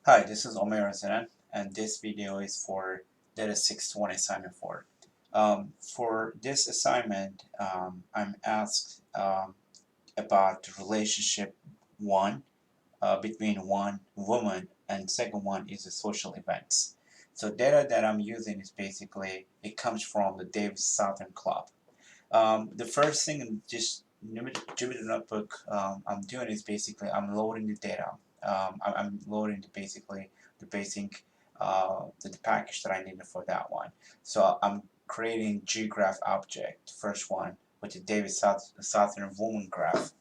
Hi, this is Omer Zanan, and this video is for Data620 Assignment 4. For this assignment, I'm asked about the relationship 1 between one woman and second one is the social events. So data that I'm using is basically, it comes from the Davis Southern Club. The first thing, just Jupyter Notebook, I'm doing is basically I'm loading the data. I'm loading basically the basic the package that I needed for that one. So I'm creating graph object, first one, with the Southern woman graph.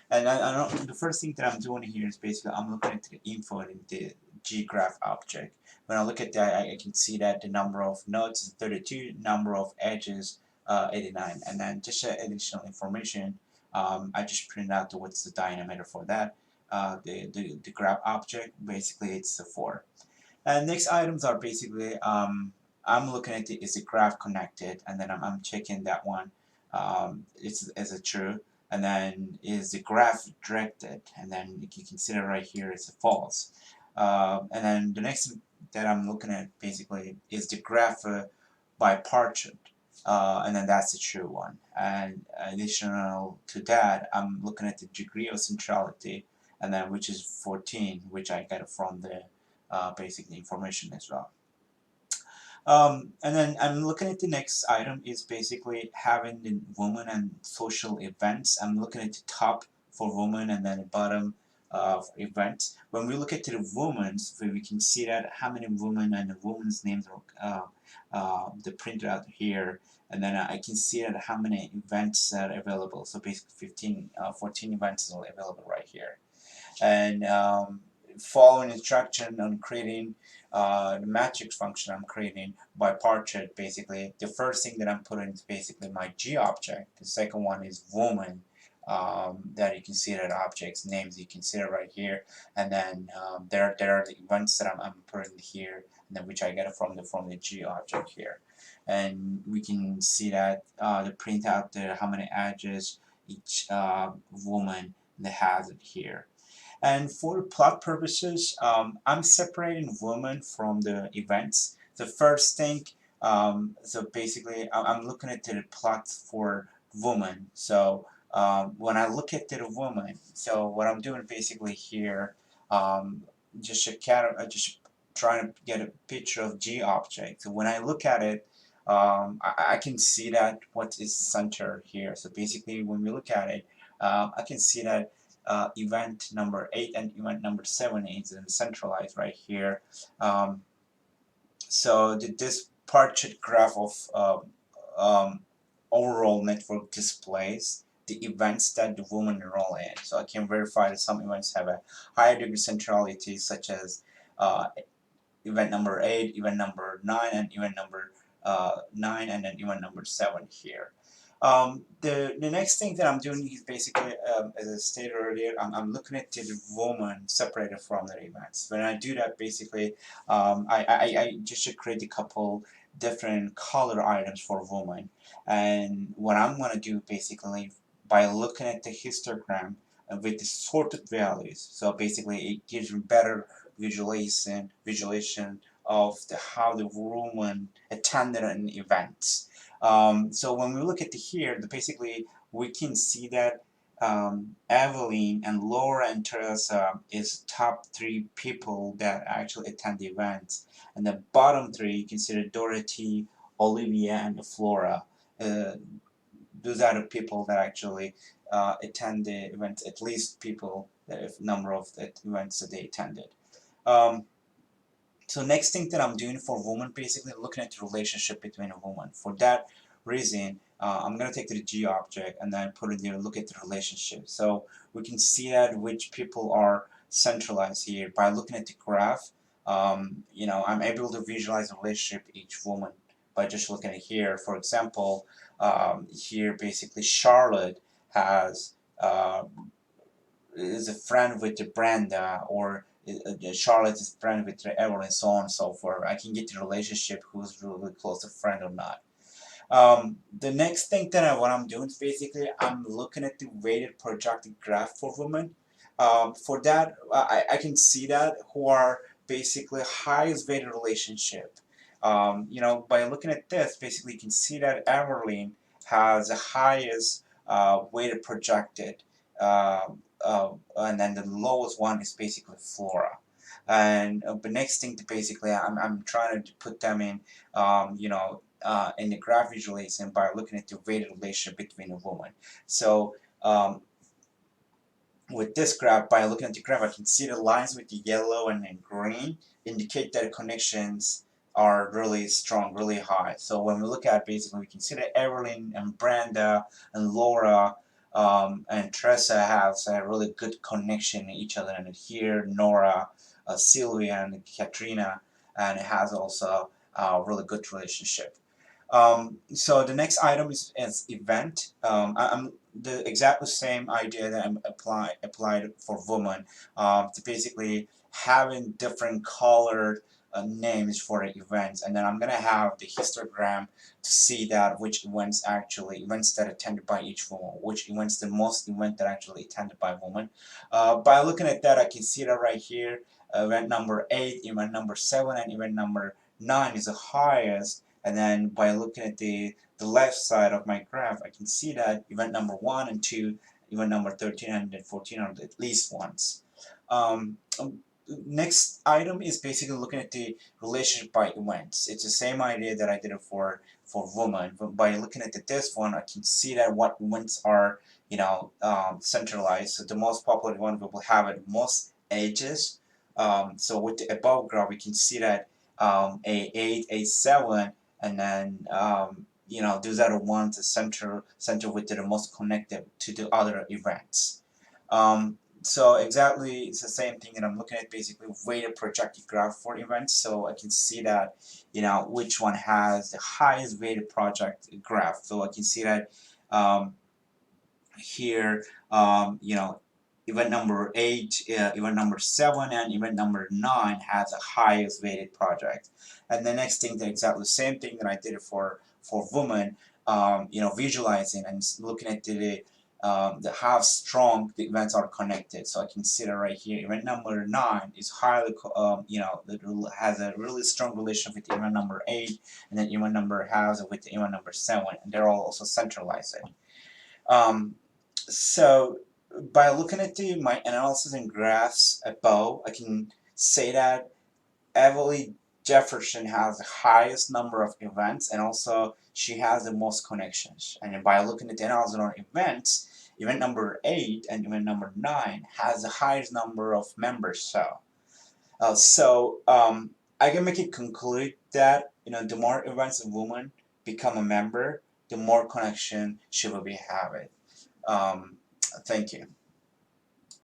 And the first thing that I'm doing here is basically I'm looking at the info in the graph object. When I look at that, I can see that the number of nodes is 32, number of edges 89, and then just additional information. I just printed out what's the diameter for that. The graph object, basically it's the 4. And next items are basically I'm looking at it, is the graph connected, and then I'm checking that one. Is it true? And then is the graph directed? And then you can see that right here is a false. And then the next that I'm looking at basically is the graph by portrait. And then that's the true one. And additional to that, I'm looking at the degree of centrality, and then which is 14, which I got from the basic information as well. And then I'm looking at the next item is basically having the woman and social events. I'm looking at the top for woman and then the bottom for events. When we look at the women's, we can see that how many women and the women's names are the printed out here. And then I can see that how many events are available. So basically 14 events are available right here. And following instruction on creating the matrix function I'm creating by portrait, basically the first thing that I'm putting is basically my G object. The second one is woman. That you can see that objects names you can see it right here, and then there are the events that I'm putting here, and then which I get from the G object here, and we can see that the print out there how many edges each woman that has it here. And for plot purposes, I'm separating women from the events. The first thing, so basically, I'm looking at the plot for woman. So when I look at the woman, so what I'm doing basically here, just just trying to get a picture of G object. So when I look at it, I can see that what is center here. So basically, when we look at it, I can see that event number 8 and event number 7 is centralized right here. So this portrait graph of overall network displays the events that the women enroll in. So I can verify that some events have a higher degree centrality, such as event number 8, event number 9, and event number 9, and then event number 7 here. The next thing that I'm doing is basically, as I stated earlier, I'm looking at the woman separated from the events. When I do that, basically, I just should create a couple different color items for woman. And what I'm going to do basically, by looking at the histogram with the sorted values, so basically it gives you better visualization of how the woman attended an event. So when we look at here, basically we can see that Evelyn and Laura and Teresa is top 3 people that actually attend the events, and the bottom 3 you consider Dorothy, Olivia, and Flora. Those are the people that actually attend the events, at least people, if number of the events that they attended. So next thing that I'm doing for woman, basically looking at the relationship between a woman. For that reason, I'm going to take the G object and then put it there, look at the relationship. So we can see that which people are centralized here by looking at the graph. I'm able to visualize the relationship each woman by just looking at here. For example, here basically Charlotte has is a friend with the Brenda, or Charlotte is friend with Evelyn, and so on and so forth. I can get the relationship who's really close to friend or not. The next thing that what I'm doing is basically I'm looking at the weighted projected graph for women. For that, I can see that who are basically highest weighted relationship. By looking at this, basically you can see that Evelyn has the highest weighted projected, and then the lowest one is basically Flora. And the next thing to basically, I'm trying to put them in, in the graph visualization by looking at the weighted relationship between a woman. So with this graph, by looking at the graph, I can see the lines with the yellow and then green indicate that the connections are really strong, really high. So when we look at basically, we can see that Evelyn and Brenda and Laura and Teresa have a really good connection in each other. And here, Nora, Sylvia, and Katrina, and it has also a really good relationship. So the next item is event. I'm the exactly same idea that I'm applied for women, to basically having different colored names for the events, and then I'm gonna have the histogram to see that which events that attended by each woman, which events the most event that actually attended by women. By looking at that, I can see that right here. Event number 8, event number 7, and event number 9 is the highest. And then by looking at the left side of my graph, I can see that event number 1 and 2, event number 13 and then 14 are at least ones. Next item is basically looking at the relationship by events. It's the same idea that I did it for women, but by looking at this one, I can see that what events are centralized. So the most popular one we will have at most ages. So with the above graph, we can see that A8, A7, and then those are the ones that center with the most connected to the other events. So exactly, it's the same thing that I'm looking at, basically weighted projected graph for events. So I can see that which one has the highest weighted project graph. So I can see that here, event number 8, event number 7, and event number 9 has the highest weighted project. And the next thing, the exactly the same thing that I did for women, visualizing and looking at the how strong the events are connected. So I can see that right here. Event number 9 is highly, has a really strong relation with event number 8, and then event number has it with event number 7, and they're all also centralized. Um, so by looking at my analysis and graphs above, I can say that Evelyn Jefferson has the highest number of events, and also she has the most connections. And by looking at the analysis on events, event number 8 and event number 9 has the highest number of members. I can make it conclude that the more events a woman become a member, the more connection she will be having. Um, Thank you.